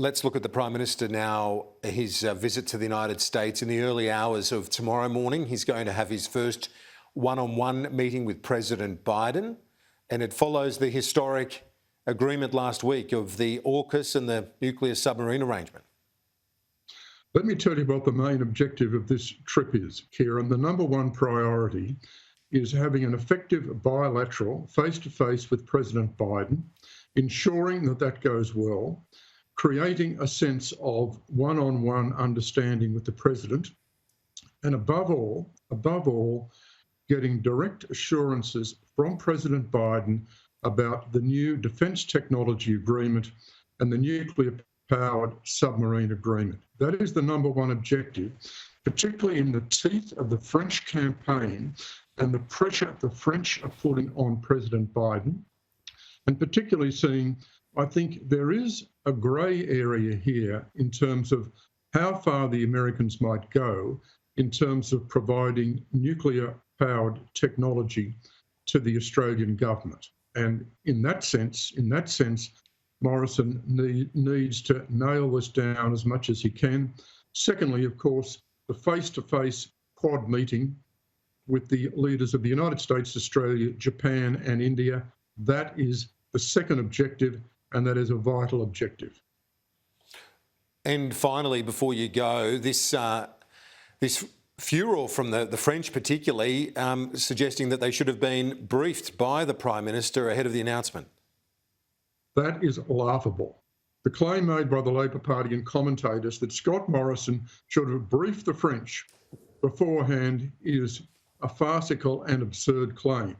Let's look at the Prime Minister now, his visit to the United States. In the early hours of tomorrow morning, he's going to have his first one-on-one meeting with President Biden, and it follows the historic agreement last week of the AUKUS and the nuclear submarine arrangement. Let me tell you what the main objective of this trip is, Kieran. The number one priority is having an effective bilateral face-to-face with President Biden, ensuring that that goes well, creating a sense of one-on-one understanding with the President, and above all, getting direct assurances from President Biden about the new defence technology agreement and the nuclear-powered submarine agreement. That is the number one objective, particularly in the teeth of the French campaign and the pressure the French are putting on President Biden, and particularly seeing, I think there is a grey area here in terms of how far the Americans might go in terms of providing nuclear-powered technology to the Australian government. And in that sense, Morrison needs to nail this down as much as he can. Secondly, of course, the face-to-face Quad meeting with the leaders of the United States, Australia, Japan and India, that is the second objective, and that is a vital objective. And finally, before you go, this furor from the French particularly, suggesting that they should have been briefed by the Prime Minister ahead of the announcement. That is laughable. The claim made by the Labor Party and commentators that Scott Morrison should have briefed the French beforehand is a farcical and absurd claim.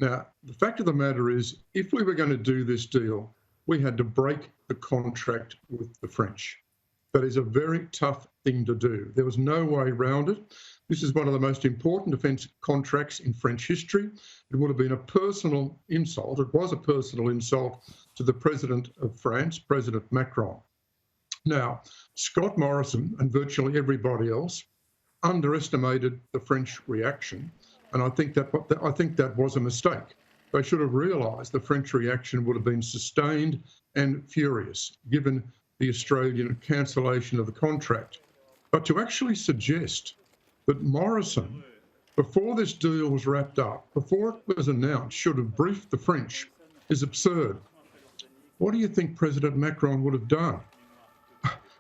Now, the fact of the matter is, if we were going to do this deal, we had to break the contract with the French. That is a very tough thing to do. There was no way around it. This is one of the most important defence contracts in French history. It would have been a personal insult. It was a personal insult to the President of France, President Macron. Now, Scott Morrison and virtually everybody else underestimated the French reaction, and I think that was a mistake. They should have realised the French reaction would have been sustained and furious, given the Australian cancellation of the contract. But to actually suggest that Morrison, before this deal was wrapped up, before it was announced, should have briefed the French is absurd. What do you think President Macron would have done?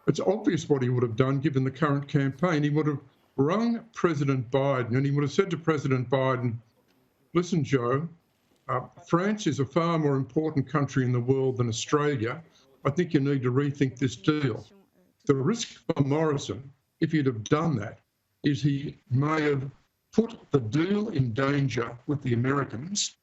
It's obvious what he would have done given the current campaign. He would have rung President Biden and he would have said to President Biden, listen, Joe, France is a far more important country in the world than Australia. I think you need to rethink this deal. The risk for Morrison, if he'd have done that, is he may have put the deal in danger with the Americans,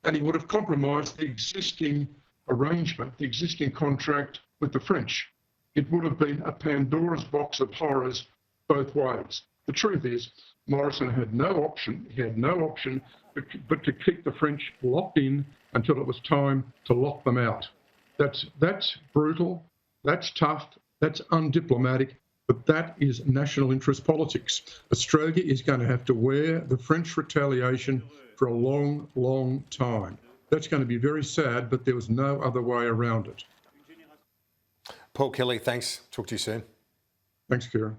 and he would have compromised the existing arrangement, the existing contract with the French. It would have been a Pandora's box of horrors both ways. The truth is, Morrison had no option. He had no option but to keep the French locked in until it was time to lock them out. That's brutal, that's tough, that's undiplomatic, but that is national interest politics. Australia is going to have to wear the French retaliation for a long, long time. That's going to be very sad, but there was no other way around it. Paul Kelly, thanks. Talk to you soon. Thanks, Kieran.